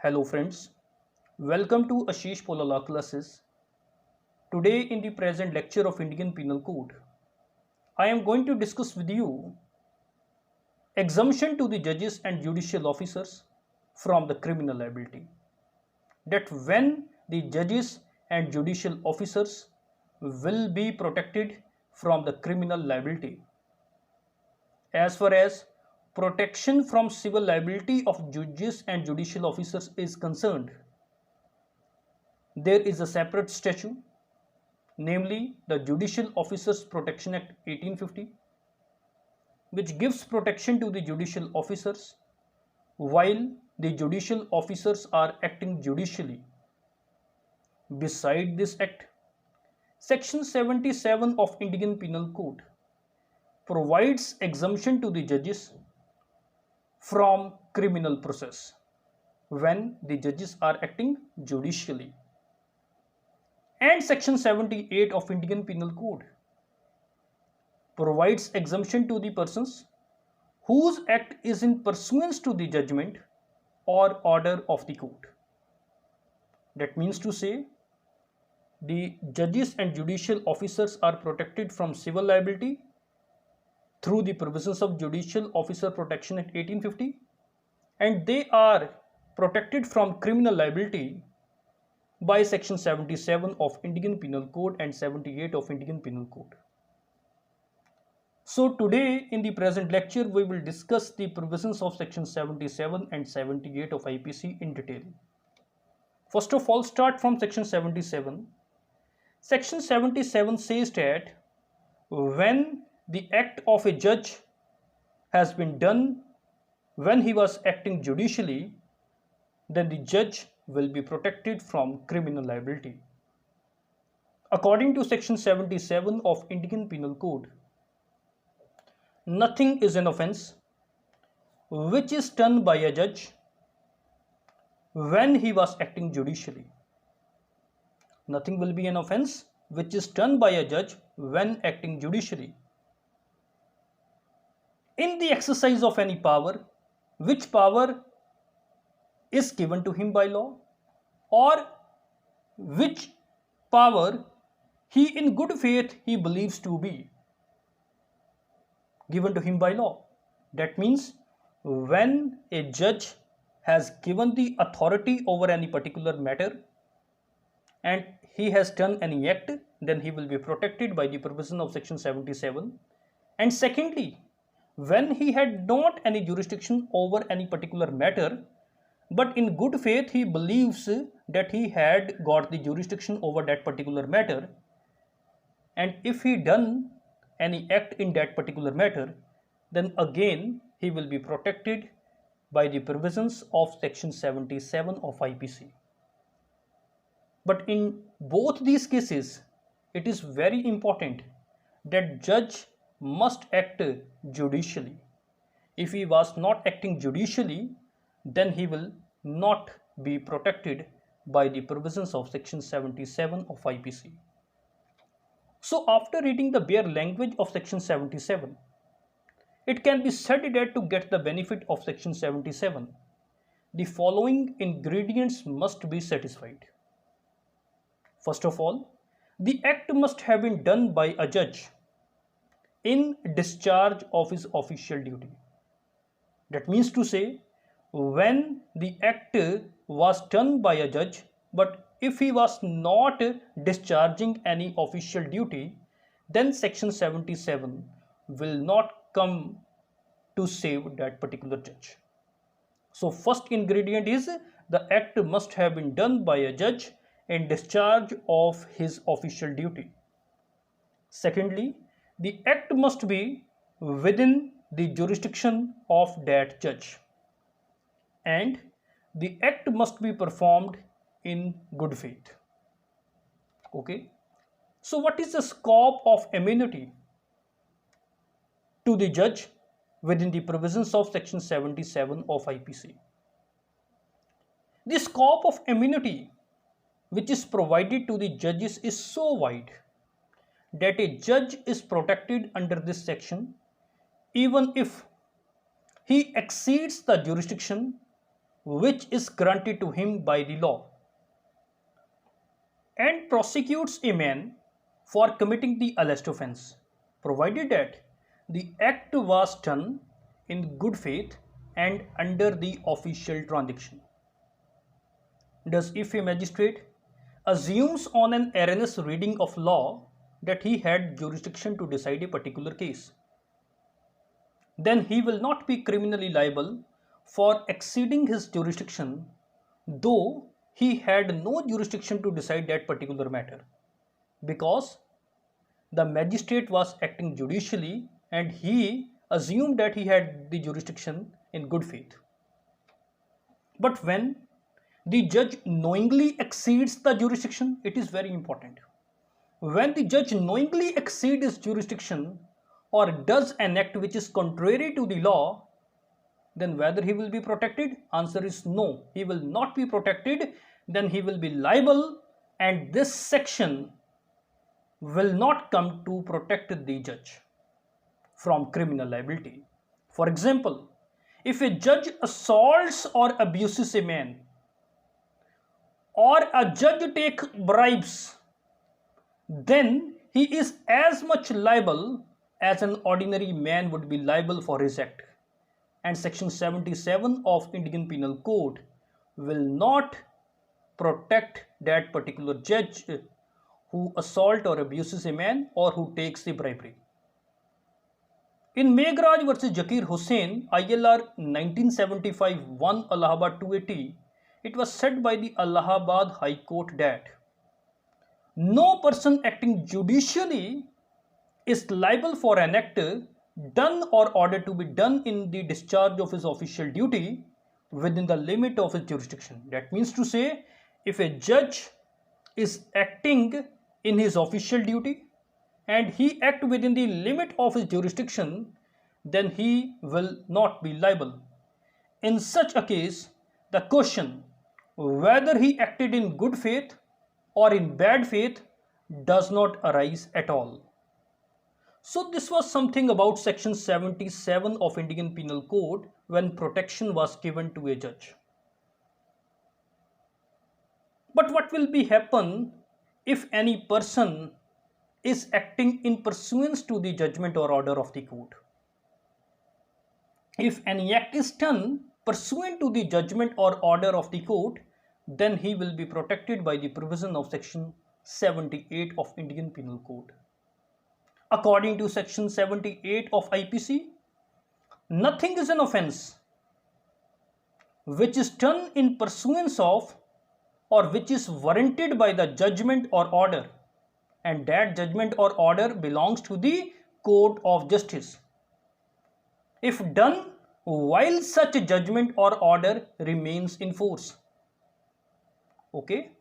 Hello friends, welcome to Ashish Polala classes. Today in the present lecture of Indian Penal Code, I am going to discuss with you exemption to the judges and judicial officers from the criminal liability. That when the judges and judicial officers will be protected from the criminal liability. As far as protection from civil liability of judges and judicial officers is concerned, there is a separate statute, namely the Judicial Officers Protection Act 1850, which gives protection to the judicial officers while the judicial officers are acting judicially. Beside this act, Section 77 of Indian Penal Code provides exemption to the judges from criminal process when the judges are acting judicially. And Section 78 of Indian Penal Code provides exemption to the persons whose act is in pursuance to the judgment or order of the court. That means to say, the judges and judicial officers are protected from civil liability through the provisions of Judicial Officer Protection Act 1850, and they are protected from criminal liability by Section 77 of Indian Penal Code and 78 of Indian Penal Code. So today in the present lecture we will discuss the provisions of Section 77 and 78 of IPC in detail. First of all, start from Section 77. Section 77 says that when the act of a judge has been done when he was acting judicially, then the judge will be protected from criminal liability. According to Section 77 of Indian Penal Code, nothing is an offence which is done by a judge when he was acting judicially. Nothing will be an offence which is done by a judge when acting judicially. In the exercise of any power, which power is given to him by law, or which power he in good faith he believes to be given to him by law. That means when a judge has given the authority over any particular matter and he has done any act, then he will be protected by the provision of Section 77. And secondly, when he had not any jurisdiction over any particular matter, but in good faith he believes that he had got the jurisdiction over that particular matter, and if he done any act in that particular matter, then again he will be protected by the provisions of Section 77 of IPC. But in both these cases, it is very important that judge must act judicially. If he was not acting judicially, then he will not be protected by the provisions of Section 77 of IPC. So after reading the bare language of Section 77, it can be said that to get the benefit of Section 77, the following ingredients must be satisfied. First of all, the act must have been done by a judge in discharge of his official duty. That means to say, when the act was done by a judge, but if he was not discharging any official duty, then Section 77 will not come to save that particular judge. So first ingredient is the act must have been done by a judge in discharge of his official duty. Secondly, the act must be within the jurisdiction of that judge, and the act must be performed in good faith. Okay, so what is the scope of immunity to the judge within the provisions of Section 77 of IPC? The scope of immunity which is provided to the judges is so wide that a judge is protected under this section even if he exceeds the jurisdiction which is granted to him by the law, and prosecutes a man for committing the alleged offence, provided that the act was done in good faith and under the official transaction. Thus, if a magistrate assumes on an erroneous reading of law that he had jurisdiction to decide a particular case, then he will not be criminally liable for exceeding his jurisdiction, though he had no jurisdiction to decide that particular matter, because the magistrate was acting judicially and he assumed that he had the jurisdiction in good faith. But when the judge knowingly exceeds the jurisdiction, it is very important. When the judge knowingly exceeds his jurisdiction or does an act which is contrary to the law, then whether he will be protected? Answer is no, he will not be protected. Then he will be liable, and this section will not come to protect the judge from criminal liability. For example, if a judge assaults or abuses a man, or a judge takes bribes, then he is as much liable as an ordinary man would be liable for his act. And section 77 of Indian Penal Code will not protect that particular judge who assault or abuses a man or who takes the bribery. In Meghraj versus Zakir Hussain, ILR 1975-1 Allahabad 280, it was said by the Allahabad High Court that no person acting judicially is liable for an act done or ordered to be done in the discharge of his official duty within the limit of his jurisdiction. That means to say, if a judge is acting in his official duty and he act within the limit of his jurisdiction, then he will not be liable. In such a case, the question whether he acted in good faith or in bad faith does not arise at all. So this was something about section 77 of Indian Penal Code when protection was given to a judge. But what will be happen if any person is acting in pursuance to the judgment or order of the court? If any act is done pursuant to the judgment or order of the court, then he will be protected by the provision of section 78 of Indian Penal Code. According to section 78 of IPC, nothing is an offence which is done in pursuance of or which is warranted by the judgment or order, and that judgment or order belongs to the court of justice, if done while such judgment or order remains in force. Okay,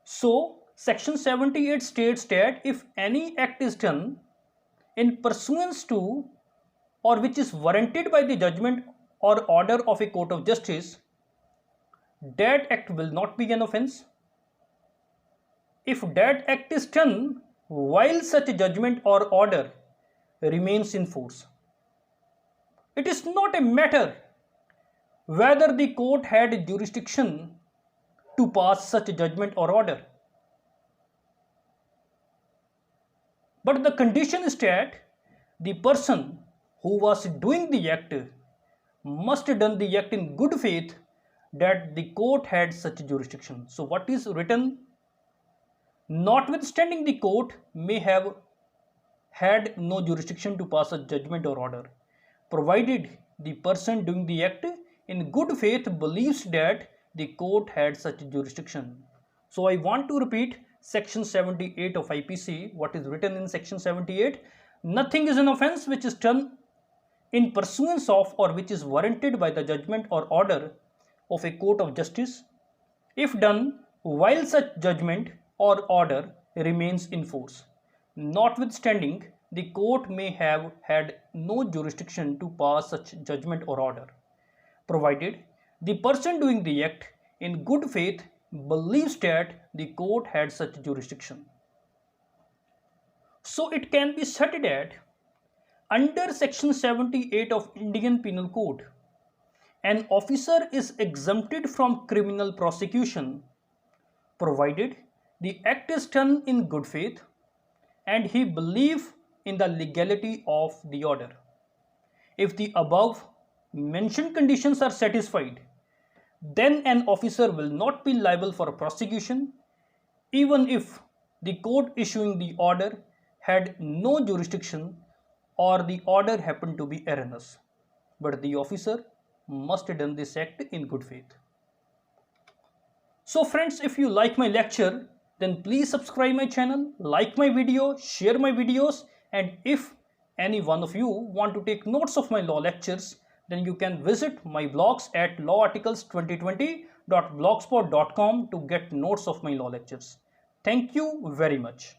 so section 78 states that if any act is done in pursuance to or which is warranted by the judgment or order of a court of justice, that act will not be an offence. If that act is done while such judgment or order remains in force. It is not a matter whether the court had jurisdiction to pass such judgment or order, but the condition is that the person who was doing the act must have done the act in good faith that the court had such jurisdiction. So what is written? Notwithstanding the court may have had no jurisdiction to pass a judgment or order, provided the person doing the act in good faith believes that the court had such jurisdiction. So I want to repeat section 78 of IPC. What is written in section 78? Nothing is an offence which is done in pursuance of or which is warranted by the judgment or order of a court of justice, if done while such judgment or order remains in force. Notwithstanding, the court may have had no jurisdiction to pass such judgment or order, provided the person doing the act in good faith believes that the court had such jurisdiction. So it can be said that under section 78 of Indian Penal Code, An officer is exempted from criminal prosecution provided the act is done in good faith and he believes in the legality of the order. If the above mentioned conditions are satisfied, then an officer will not be liable for prosecution even if the court issuing the order had no jurisdiction or the order happened to be erroneous. But the officer must have done this act in good faith. So friends, if you like my lecture, then please subscribe my channel, like my video, share my videos, and if any one of you want to take notes of my law lectures, then you can visit my blogs at lawarticles2020.blogspot.com to get notes of my law lectures. Thank you very much.